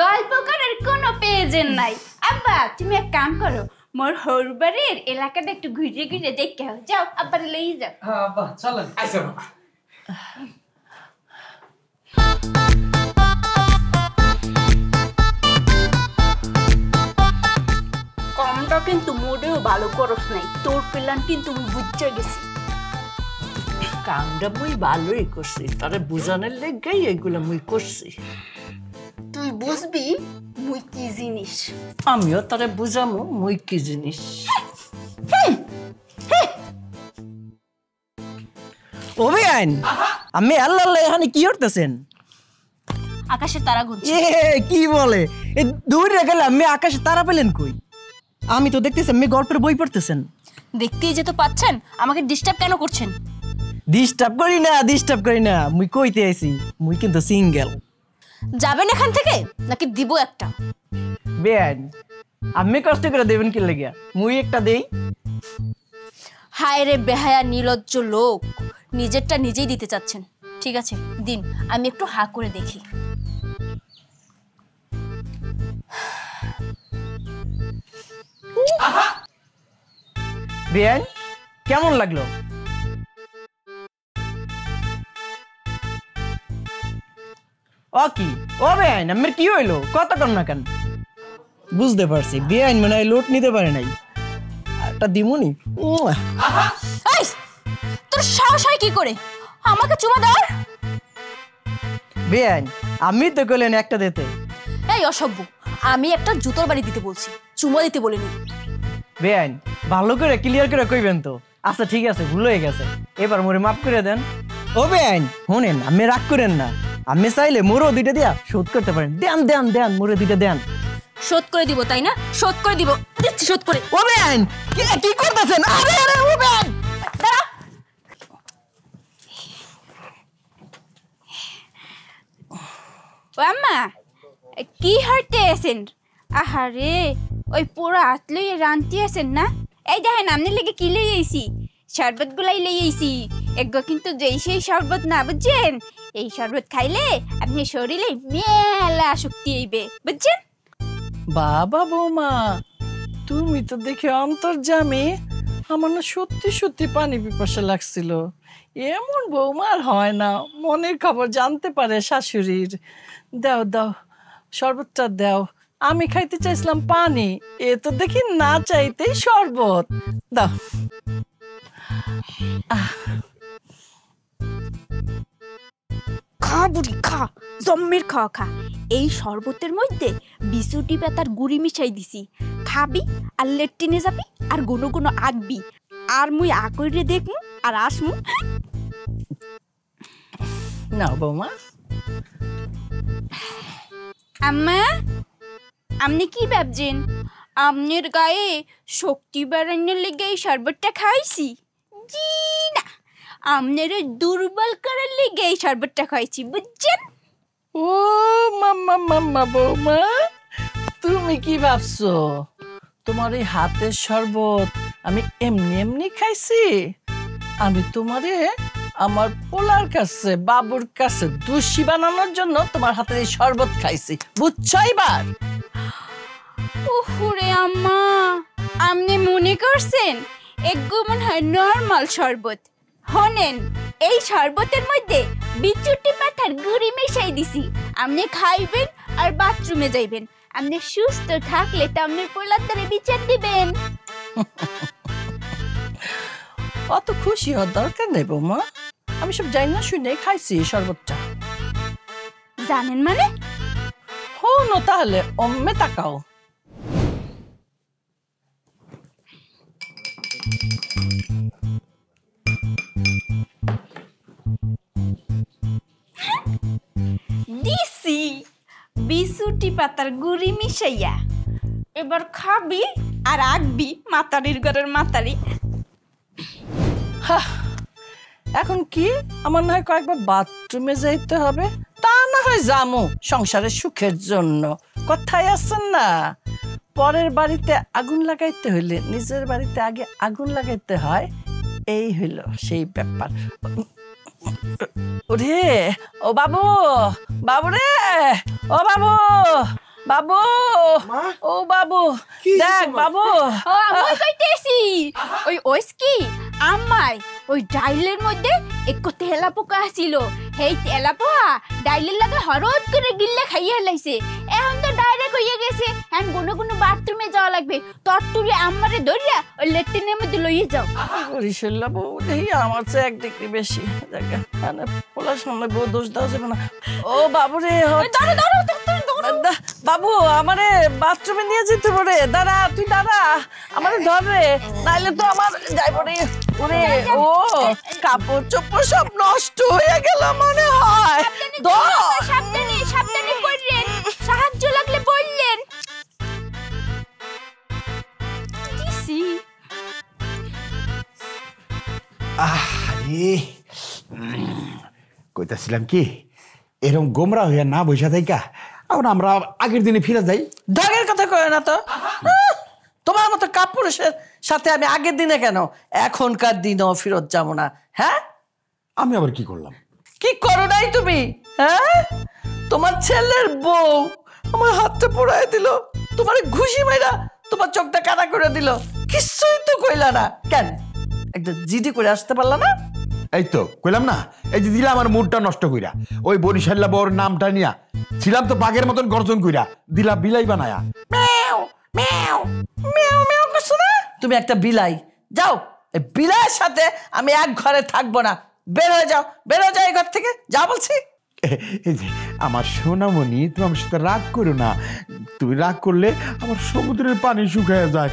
Speaker 2: গল্প করার কোনো প্রয়োজন নাই। আব্বা তুমি এক কাম করো, মোর হরবাড়ির এলাকাটা একটু ঘুরে ঘুরে দেখে যাও, আব্বার লই যাও।
Speaker 3: হ্যাঁ আব্বা চলেন।
Speaker 8: আচ্ছা বাবা।
Speaker 2: কামটা কিন্তু মোটেও ভালো করস নাই, তোর প্ল্যান কিন্তু আমি বুঝতে গেছি।
Speaker 3: কামটা মুই ভালোই করছি, তারে বুঝানোর লেগেই এগুলো মুই করছি।
Speaker 2: তুই বুঝবি মুই কি জিনিস।
Speaker 3: আমিও তারে বুঝামো মুই কি জিনিস।
Speaker 7: ও বেআইন, আমি আল্লাহ আল্লাহ এখানে কি করতেছেন?
Speaker 5: আকাশের তারা গুনছি।
Speaker 7: কি বলে, এই দূরে গেলে আমি আকাশে তারা পেলেন কই? আমি তো দেখতেছি আমি গল্পের বই পড়তেছেন।
Speaker 5: দেখতেই যে তো পাচ্ছেন, আমাকে ডিস্টার্ব কেন করছেন?
Speaker 7: ডিস্টার্ব করি না, মুই কইতে আইছি মুই কিন্তু সিঙ্গেল।
Speaker 5: যাবেন এখান থেকে নাকি দিব একটা?
Speaker 7: বেআইন, আমি কষ্ট করে দেবেন কি লাগিয়া? মুই একটা দেই।
Speaker 5: হায় রে বেহায়া নির্লজ্জ লোক, নিজেরটা নিজেই দিতে চাচ্ছেন। ঠিক আছে দিন, আমি একটু হা করে দেখি।
Speaker 7: বেআইন কেমন লাগলো? ও কি ও বেআইন, আমার কি হইলো? কথা কর না কেন? বুঝতে পারছি বেআইন মানে লোট নিতে পারে নাই। একটা দিমুনি।
Speaker 5: এই, তোর সাহস হয় কি করে আমাকে চুমা দেওয়ার?
Speaker 7: বেআইন আমি তো কইলেন একটা দিতে।
Speaker 5: এই অসভ্য, আমি একটা জুতোর বাড়ি দিতে বলছি, চুমা দিতে বলিনি।
Speaker 7: বেআইন ভালো করে ক্লিয়ার করে কইবেন তো। আচ্ছা ঠিক আছে, ভুল হয়ে গেছে, এবার মোরে মাফ করে দেন। ও বেআইন শুনেন, আমি রাগ করেন না, আমি চাইলে মোরও দুইটা দিয়া শোধ করতে পারেন। দেন দেন দেন, মোরে দুইটা দেন।
Speaker 5: শোধ করে দিব তাই না? শোধ করে দিব, দিচ্ছি শোধ করে।
Speaker 7: ও বেআইন কি করতেছেন? আরে আরে ও বেআইন
Speaker 5: দাঁড়া।
Speaker 2: ও আম্মা, কি হইতে আছেন? আহারে, ওই পুরো আতলই রানতে আছেন না? এই দেখেন আমনে লেগে কি লই আইছি, শরবত গুলাই লই আইছি। এগো কিন্তু যেই সেই শরবত না, বুঝছেন? এই শরবত খাইলে আপনি শরীরে মেলা শক্তি হইবে, বুঝছেন?
Speaker 3: বাবা বৌমা, তুমি তো দেখে অন্তর্যামী। আমার না সত্যি সত্যি পানি পিপাসা লাগছিল। এমন বৌমা আর হয় না, মনের খবর জানতে পারে শাশুড়ির। দাও দাও শরবতটা দাও। আমি খাইতে চাইছিলাম পানি, এ তো দেখি না চাইতেই শরবত। দাও।
Speaker 2: খা বুড়ি খা, জম্মের খাওয়া খা। এই শরবতের মধ্যে বিছুটি পাতার গুড়ি মিশাই দিছি। খাবি আর লেট্রিনে যাবি আর গুনো গুনো আঁকবি, আর মুই আকইরে দেখমু আর আসমু।
Speaker 3: নাও বৌমা।
Speaker 2: আম্মা, আপনি কি ভাবছেন আমনের গায়ে শক্তি বাড়ানোর লেগে এই শরবতটা খাইছি? জি না, আমনের দুর্বল করার লেগে এই শরবতটা খাইছি, বুঝছেন?
Speaker 3: ও মাম্মা মাম্মা বৌমা, তুমি কি ভাবছো তোমার এই হাতের শরবত আমি এমনি এমনি খাইছি? আমি তোমারে আমার পোলার কাছে বাবুর কাছে দোষী বানানোর জন্য তোমার হাতের এই শরবত খাইছি, বুঝছো এবার?
Speaker 2: ওরে আম্মা, আপনি মনে করছেন এগুলো মনে হয় নর্মাল শরবত। হনেন, এই শরবতের মধ্যে বিচুটি পাতার গুড়ি মিশাই দিছি। আপনি খাইবেন আর বাথরুমে যাইবেন। আপনি সুস্থ থাকলে তো আপনার পোলার দ্বারা বিচার দিবেন।
Speaker 3: অত খুশি হওয়ার দরকার নেই বৌমা, আমি সব জানি না শুনে খাইছি এই শরবতটা।
Speaker 2: জানেন মানে?
Speaker 3: হো না তাহলে অম্মে তাকাও।
Speaker 2: দিছি বিচুটি পাতার গুড়ি মিশাইয়া। এবার খাবি আর আঁকবি মাতারির ঘরের মাতারি।
Speaker 3: এখন কি আমার না হয় কয়েকবার বাথরুমে যাইতে হবে, তা না হয় যামু সংসারের সুখের জন্য। কথায় আছেন না, পরের বাড়িতে আগুন লাগাইতে হইলে নিজের বাড়িতে আগে আগুন লাগাইতে হয়। এই হইল সেই ব্যাপার। ওরে ও বাবু, বাবু রে, ও বাবু, বাবু, ও বাবু, দেখ বাবু।
Speaker 2: ও আমি কইতেছি ওই কি আমায় ওই ডাইলের মধ্যে একটু তেলা পোকা ছিল। সেই তেলা পোকা ডাইলের লাগে হরদ করে গিল্লে খাইয়ে লাইছে। এখন তো ডাইরেক্ট হইয়া গেছে। এখন কোনো বাথরুমে যাওয়া লাগবে। তরতুরি আমারে ধরিয়া ওই লেট্রিনের মধ্যে লইয়ে যাও।
Speaker 3: রিসেল্লা বউ দেখি আমার চেয়ে 1 ডিগ্রি বেশি। মানে পোলার সামনে বউ দোষ দেওয়া যাবে না। ও বাবু রে, বাবু আমারে বাথরুমে নিয়ে যেতে পারে। দাঁড়া, তুই দাঁড়া, আমারে ধর রে, নাইলে তো আমার যাইব রে। ওরে ও কাপড় চোপড় সব নষ্ট হয়ে গেল মনে হয়।
Speaker 2: সাবধানে সাবধানে পড়লেন, সাহায্য লাগলে বললেন।
Speaker 4: আরে কইতাছিলাম কি, এরকম গোমরা হইয়া না বসে থাকা এখন আমরা আগের দিনে ফিরে যাই।
Speaker 3: ঢাকের কথা কয় না তো। তোমার মতো কাপুরুষের সাথে আমি আগের দিনে কেন এখনকার দিনও ফেরত যাবো না। হ্যাঁ,
Speaker 4: আমি আবার কি করলাম?
Speaker 3: কি করো নাই তুমি? হ্যাঁ, তোমার ছেলের বউ আমার হাতটা পোড়ায় দিল, তোমার ঘুষি মাইরা তোমার চোখটা কানা করে দিল, কিছুই তো কইলা না। কেন একটা জিডি করে আসতে পারলা না?
Speaker 4: এই তো কইলাম না, এই যে দিলা আমার মুডটা নষ্ট কইরা। ওই বরিশাল্লা বউর নামটা নিয়া ছিলাম তো বাঘের মতন গর্জন কইরা, দিলা বিলাই বানায়া।
Speaker 3: মেও মেও মেও মেও করছো না? তুমি একটা বিলাই। যাও, এই বিলাইয়ের সাথে আমি এক ঘরে থাকবো না। বের হয়ে যাও, বের হয়ে যাও এই ঘর থেকে, যা বলছি।
Speaker 4: এই যে আমার সোনামণি, তুমি আমার সাথে রাগ করো না। তুমি রাগ করলে আমার সমুদ্রের পানি শুকায় যায়।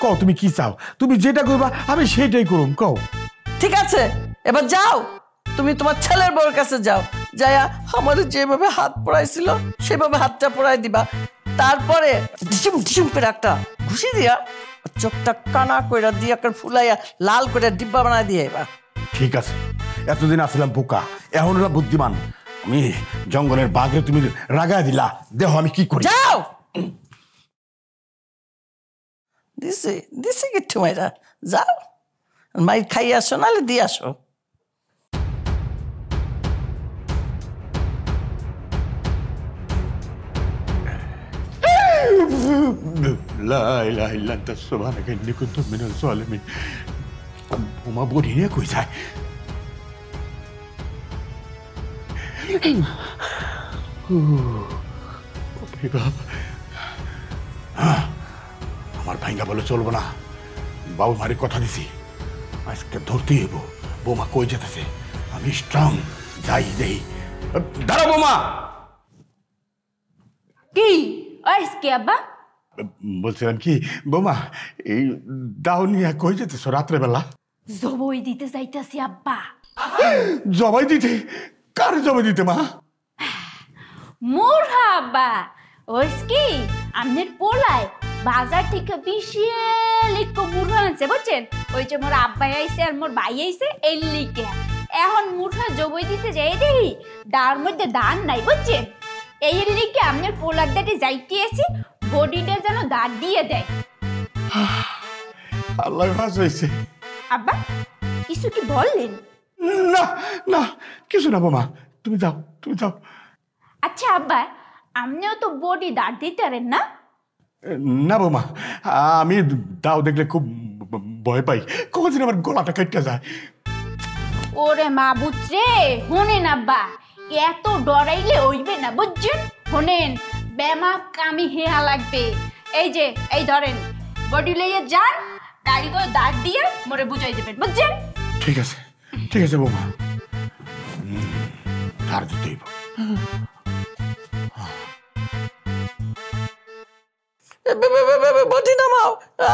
Speaker 4: কও তুমি কি চাও? তুমি যেটা কইবা আমি সেটাই করুম। কও।
Speaker 3: ঠিক আছে, এবার যাও, তুমি তোমার ছেলের বউর কাছে যাও। যায়া আমার যেভাবে হাত পড়াইছিল সেভাবে হাতটা পড়াই দিবা। তারপরে ঢিসুম ঢিসুম করে একটা ঘুষি দিয়া চোখটা কানা কইরা দিয়া ফুলাইয়া লাল করে ডিব্বা বানাই দিয়ে এবার।
Speaker 4: ঠিক আছে, এতদিন আসলাম বোকা, এখন ওরা বুদ্ধিমান। আমি জঙ্গলের বাঘে তুমি রাগায় দিলা, দেহ আমি কি করি।
Speaker 3: যাও, দিছে দিছে কিট্টু মাইরা, যাও মাই খাই আসো, নাহলে দিয়ে আসো।
Speaker 4: লা ইলাহা ইল্লা আনতা সুবহানাকা ইন্নী কুনতু মিনাজ জালিমিন। বোমা বড়ি নিয়ে কই যায়? আমার ভাইঙ্গা বলে চলবো না। বাবু মারি কথা দিছি, আজকে ধরতেই হইব। বোমা কই যেতেছে, আমি স্ট্রং। যাই দেই। দাঁড়া বোমা।
Speaker 2: কি আজকে আব্বা?
Speaker 4: বলছিলাম কি বোমা, এই দাও নিয়ে কই যেতেছ রাত্রেবেলা?
Speaker 2: জবই দিতে যাইতাছি আব্বা।
Speaker 4: জবাই দিতে? কারে জবাই দিতে মা?
Speaker 2: মোর আব্বা ওই কি আমনের পোলায় বাজার থেকে বিশাল একটু মুরগা আনছে, বুঝছেন? ওই যে মোর আব্বাই আইছে আর মোর ভাই আইছে এর লিগে। এখন মুরগা জবই দিতে যাই দেখি ডার মধ্যে দান নাই, বুঝছেন? এই লিগে আমনের পোলার দাঁড়ে যাইতে আছি, বডিটা যেন দাঁড় দিয়ে দেয়।
Speaker 4: আল্লাহ ভাস হয়েছে।
Speaker 2: আব্বা কিছু কি বললেন?
Speaker 4: না না, কিছু না বোমা, তুমি যাও, তুমি যাও।
Speaker 2: আচ্ছা আব্বা, আপনিও তো বডি দাঁড় দিতে পারেন না?
Speaker 4: না বোমা, আমি দাও দেখলে খুব ভয় পাই কখন যেন আমার গলাটা কেটে যায়।
Speaker 2: ওরে মাবুত রে, শোনেন আব্বা, এত ডরাইলে হইবে না বুঝছেন। শোনেন, বেমা কামি হেয়া লাগবে। এই যে এই ধরেন, বডি লইয়ে যান, কারিগর দাঁত দিয়ে মোরে বুঝাই দেবেন বুঝছেন।
Speaker 4: ঠিক আছে ঠিক আছে বৌমা, ধার দিতেই
Speaker 3: বটি নামাও,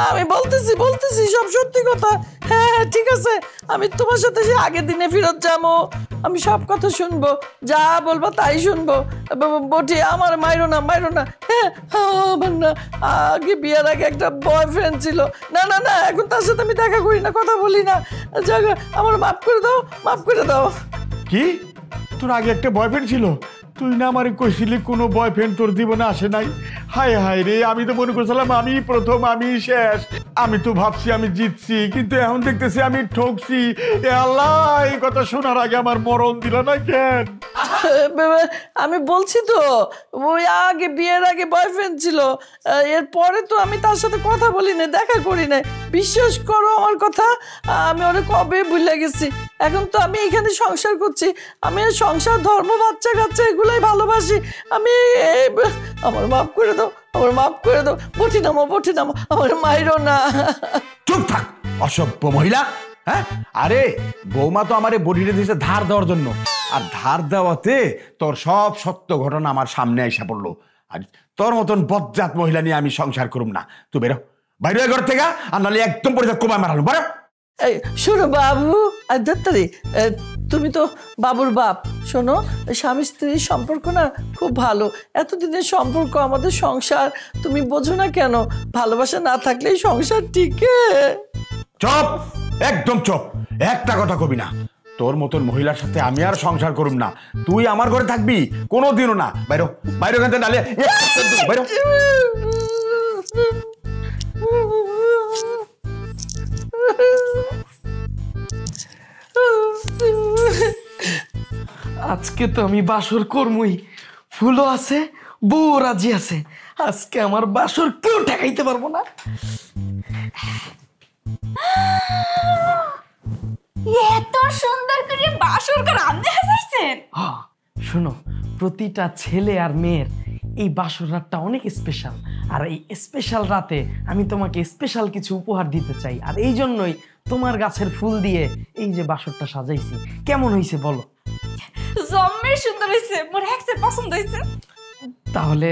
Speaker 3: আমি বলতেছি সব সত্যি কথা। হ্যাঁ হ্যাঁ ঠিক আছে, আমি তোমার সাথে সে আগের দিনে ফেরত যাবো, আমি সব কথা শুনবো, যা বলবো তাই শুনবো। বটি আমার মাইরো না। হ্যাঁ আমার না, আগে বিয়ের আগে একটা বয়ফ্রেন্ড ছিল। না এখন তার সাথে আমি দেখা করি না, কথা বলি না। যাক, আমার মাফ করে দাও।
Speaker 4: কি তোর আগে একটা বয়ফ্রেন্ড ছিল? তুই না আমারে কইছিলি কোনো বয়ফ্রেন্ড তোর জীবনে আসে নাই? হায় হায় রে, আমি তো মনে করছিলাম আমি প্রথম, আমি শেষ। আমি তো ভাবছি আমি জিতছি, কিন্তু এখন দেখতেছি আমি ঠকছি। এ আল্লাহ, এই কথা শোনার আগে আমার মরণ দিল না কেন?
Speaker 3: আমি বলছি তো, ওই আগে বিয়ের আগে বয়ফ্রেন্ড ছিল, এরপরে তো আমি তার সাথে কথা বলি না, দেখা করি না। বিশ্বাস করো আমার কথা, আমি ওরে কবে ভুলে গেছি। এখন তো আমি এখানে সংসার করছি, আমি সংসার, ধর্ম, বাচ্চা কাচ্চা এগুলাই ভালোবাসি। আমি আমার মাফ করে দাও। বটি নামো, আমার মাইরো না।
Speaker 9: চুপ থাক অসভ্য মহিলা। হ্যাঁ, আরে বৌমা তো আমারে বডিটা দিয়েছে ধার দেওয়ার জন্য, আর ধার দেওয়াতে তোর সব সত্য ঘটনা আমার সামনে এসে পড়লো। আর তোর মতন বজ্জাত মহিলা নিয়ে আমি সংসার করুম না। তুই বেরো বাইরে ঘর থেকে, আর নাহলে একদম পরিচয় কমায় মারালো। বেরো।
Speaker 3: এই শোনো বাবু, আর দত্তারি, তুমি তো বাবুর বাপ। শোনো, স্বামী স্ত্রীর সম্পর্ক না খুব ভালো, এতদিনের সম্পর্ক, আমাদের সংসার, তুমি বোঝো না কেন? ভালোবাসা না থাকলেই সংসার টিকে।
Speaker 9: চুপ, একদম চুপ, একটা কথা কবি না। তোর মতন মহিলার সাথে আমি আর সংসার করুম না। তুই আমার ঘরে থাকবি কোনোদিনও না। বাইরো ওখান থেকে, নাহলে বাইরো।
Speaker 1: আজকে তো আমি বাসর করমই, ফুলও আছে, বউ রাজি আছে। আজকে আমার বাসর কেউ ঠেকাইতে পারবো না।
Speaker 2: এত সুন্দর করে বাসর করে রান্না হাসাইছেন।
Speaker 1: শোনো, প্রতিটা ছেলে আর মেয়ের এই বাসর রাতটা অনেক স্পেশাল, আর এই স্পেশাল রাতে আমি তোমাকে স্পেশাল কিছু উপহার দিতে চাই। আর এই জন্যই তোমার গাছের ফুল দিয়ে এই যে বাসরটা সাজাইছি। কেমন হয়েছে বলো?
Speaker 2: জম্মের সুন্দর হয়েছে, মোর একদম পছন্দ হয়েছে।
Speaker 1: তাহলে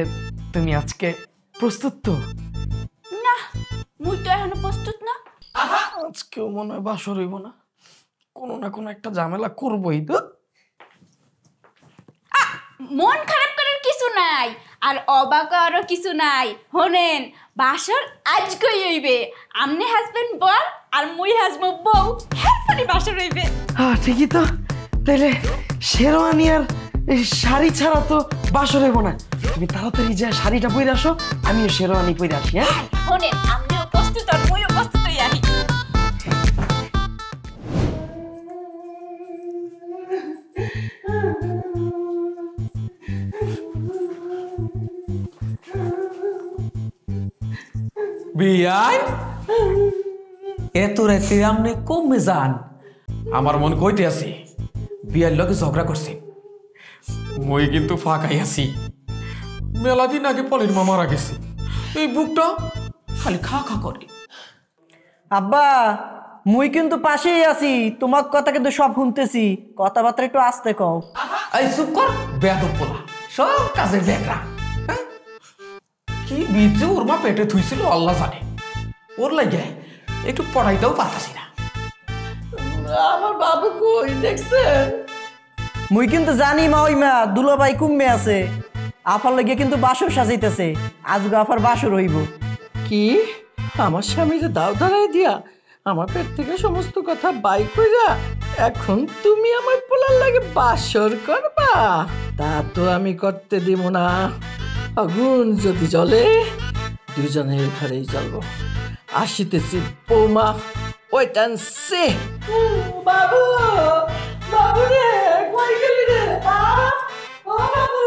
Speaker 1: তুমি আজকে প্রস্তুত তো?
Speaker 2: না, মুই তো এখনো প্রস্তুত না।
Speaker 1: আজকেও মনে হয় বাসর হইব না, কোনো না কোনো একটা ঝামেলা করবোই তো।
Speaker 2: মন খারাপ করার কিছু নাই, আর অবাক হওয়ারও কিছু নাই। শোনেন, বাসর আজকেই হইবে। আমনে হাজবেন্ড বল, আর মুই হাজবেন্ড বউ, এরপরই বাসর হইবে।
Speaker 1: হ্যাঁ ঠিকই তো। তাইলে শেরওয়ানি আর শাড়ি ছাড়া তো বাসর হইব না। তুমি তাড়াতাড়ি যা শাড়িটা পরে আসো, আমিও শেরওয়ানি পরে আসি। হ্যাঁ
Speaker 2: শোনেন, আমনেও প্রস্তুত আর মুইও প্রস্তুত হই আহি।
Speaker 8: বিয়াই এত রাতে আমনে কমে যান? আমার মন কইতে আছে বিয়ার লগে ঝগড়া করছে। মই কিন্তু ফাঁকাই আছি। মেলা দিন আগে পলির মা মারা গেছে, এই বুকটা খালি খা খা করে।
Speaker 7: আব্বা, মুই কিন্তু পাশেই আছি, তোমার কথা কিন্তু সব শুনতেছি। কথাবার্তা একটু আস্তে কও।
Speaker 8: এই চুপ কর বেয়াদব পোলা, সব কাজে বেগরা। কি বীজে ওর মা পেটে থুইছিল আল্লাহ জানে। ওর লাগে একটু পড়াইতেও পারতাছি না।
Speaker 3: আমার বাবু কই দেখছেন?
Speaker 7: মুই কিন্তু জানি মা, ওই মা দুলাভাই কুম্মে আছে, আফার লাগিয়ে কিন্তু বাসর সাজাইতেছে। আজকে আফার বাসর হইব।
Speaker 3: কি আমার স্বামীরে দাও ধরাই দিয়া আমার পেট থেকে সমস্ত কথা বাই কইরা এখন তুমি আমার পোলার লাগে বাসর করবা? তা তো আমি করতে দিব না। আগুন যদি জ্বলে দুজনের ঘরেই জ্বলবো। আসিতেছি বৌমা, ওয়েট অ্যান্ড সি। বাবু, বাবু রে, কই গেলি রে? ও বাবু।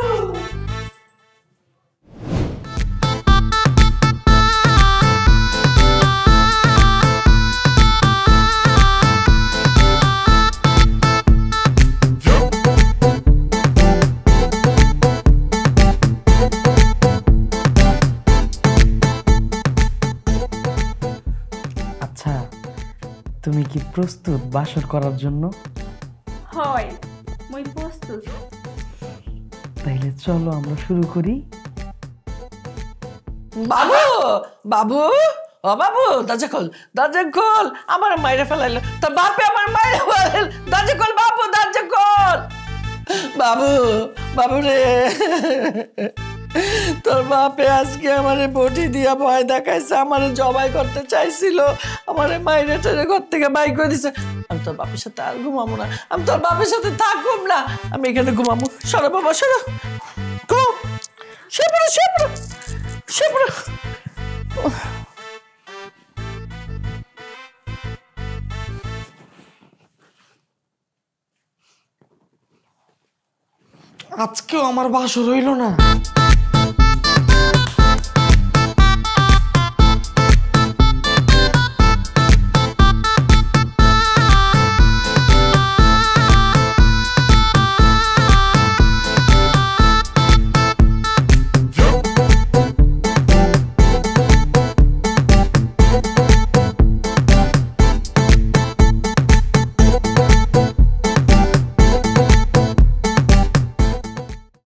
Speaker 1: কি প্রস্তুত বাসর করার জন্য?
Speaker 2: হয় মুই প্রস্তুত।
Speaker 1: তাইলে চলো আমরা শুরু করি।
Speaker 3: বাবু বাবু ও বাবু দরজা খোল, দরজা খোল। আমার মাইরে ফেলাইলো তোর বাপে, আমার মাইরে ফেলাইল। দরজা খোল বাবু, দরজা খোল। বাবু বাবু রে, তোর বাপে আজকে আমারে বটি দিয়া ভয় দেখাইছে, আমারে জবাই করতে চাইছিল, আমারে মাইরে টেরে ঘর থেকে বাই করে দিছে। আমি তোর বাপের সাথে আর ঘুমাবো না, আমি তোর বাপের সাথে থাকুম না, আমি এখানে ঘুমাবো। সরো বাবা সরো, ঘুম। শুয়ে পড়ো, শুয়ে পড়ো।
Speaker 1: আজকেও আমার বাসর হইল না।